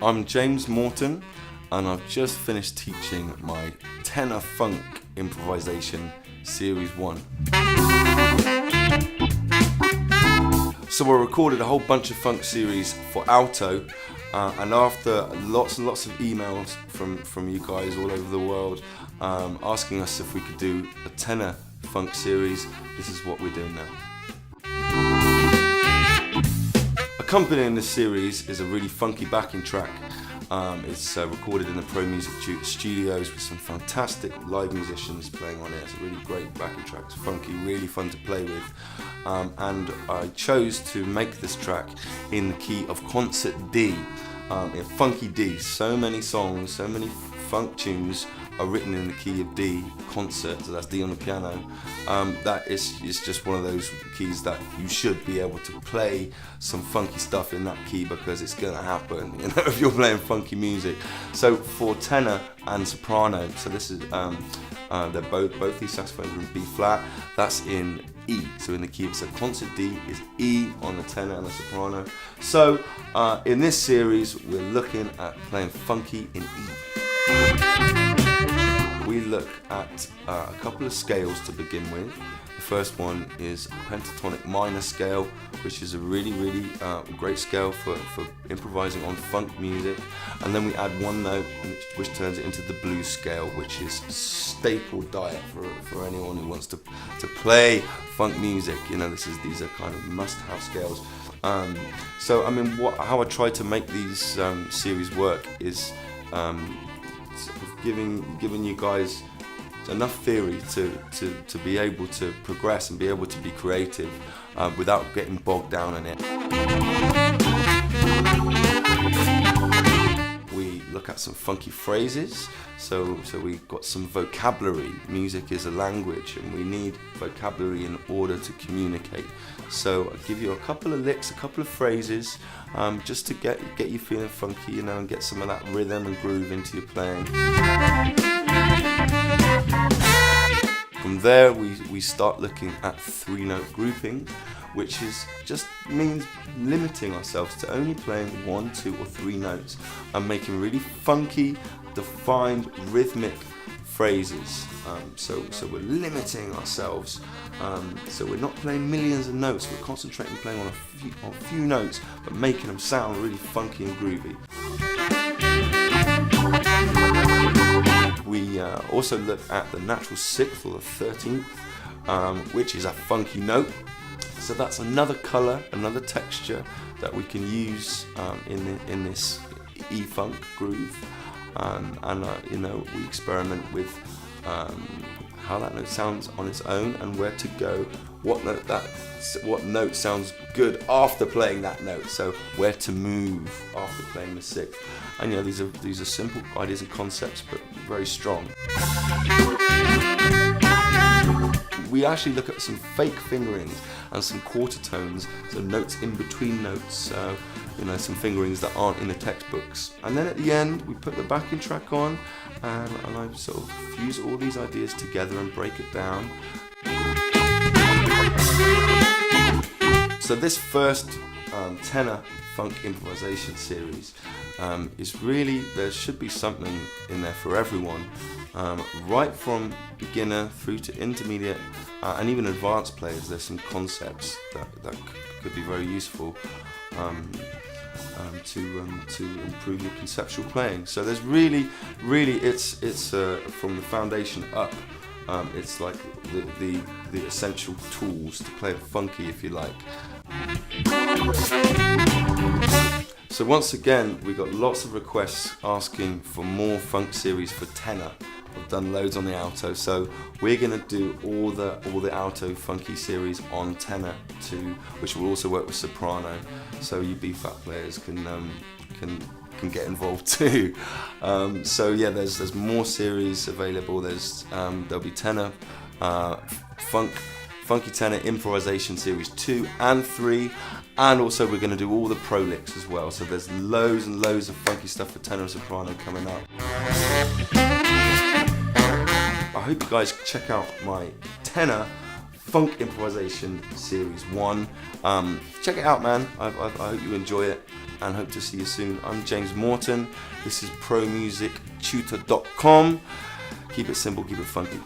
I'm James Morton, and I've just finished teaching my Tenor Funk Improvisation Series 1. So I recorded a whole bunch of funk series for alto, and after lots and lots of emails from you guys all over the world asking us if we could do a tenor funk series, this is what we're doing now. Accompanying this series is a really funky backing track. It's recorded in the Pro Music Tutor studios with some fantastic live musicians playing on it. It's a really great backing track. It's funky, really fun to play with. And I chose to make this track in the key of concert D, in funky D. So many songs, so many funk tunes are written in the key of D, concert, so that's D on the piano. That is just one of those keys that you should be able to play some funky stuff in that key, because it's gonna happen, you know, if you're playing funky music. So for tenor and soprano, so this is they're both these saxophones are in B flat. That's in E, so in the key of, so concert D is E on the tenor and the soprano. So in this series, we're looking at playing funky in E. We look at a couple of scales to begin with. The first one is pentatonic minor scale, which is a really great scale for improvising on funk music. And then we add one note, which turns it into the blues scale, which is staple diet for anyone who wants to play funk music. You know, these are kind of must-have scales. So I mean, how I try to make these series work is sort of giving you guys enough theory to be able to progress and be able to be creative without getting bogged down in it. We look at some funky phrases, so we've got some vocabulary. Music is a language, and we need vocabulary in order to communicate. So I'll give you a couple of licks, a couple of phrases, just to get you feeling funky, you know, and get some of that rhythm and groove into your playing. From there, we start looking at 3-note grouping, which just means limiting ourselves to only playing 1, 2, or 3 notes and making really funky, defined, rhythmic phrases. So we're limiting ourselves. So we're not playing millions of notes. We're concentrating playing on a few notes, but making them sound really funky and groovy. We also look at the natural 6th or the 13th, which is a funky note. So that's another color, another texture that we can use in this E-funk groove. You know, we experiment with how that note sounds on its own and where to go, what note sounds good after playing that note, so where to move after playing the 6th. And you know, these are simple ideas and concepts, but very strong. We actually look at some fake fingerings and some quarter tones, so notes in between notes, you know, some fingerings that aren't in the textbooks. And then at the end, we put the backing track on, and I sort of fuse all these ideas together and break it down. So this first tenor funk improvisation series is really, there should be something in there for everyone, right from beginner through to intermediate and even advanced players. There's some concepts that could be very useful to improve your conceptual playing. So there's really it's from the foundation up. It's like the essential tools to play it funky, if you like. So once again, we got lots of requests asking for more funk series for tenor. I've done loads on the alto, so we're gonna do all the alto funky series on tenor too, which will also work with soprano. So you B-flat players can get involved too. So yeah, there's more series available. There'll be tenor, funky tenor improvisation series 2 and 3, and also we're going to do all the pro licks as well. So there's loads and loads of funky stuff for tenor and soprano coming up. I hope you guys check out my tenor Funk Improvisation Series 1. Check it out, man. I hope you enjoy it. and hope to see you soon. I'm James Morton. This is ProMusicTutor.com. Keep it simple, keep it funky.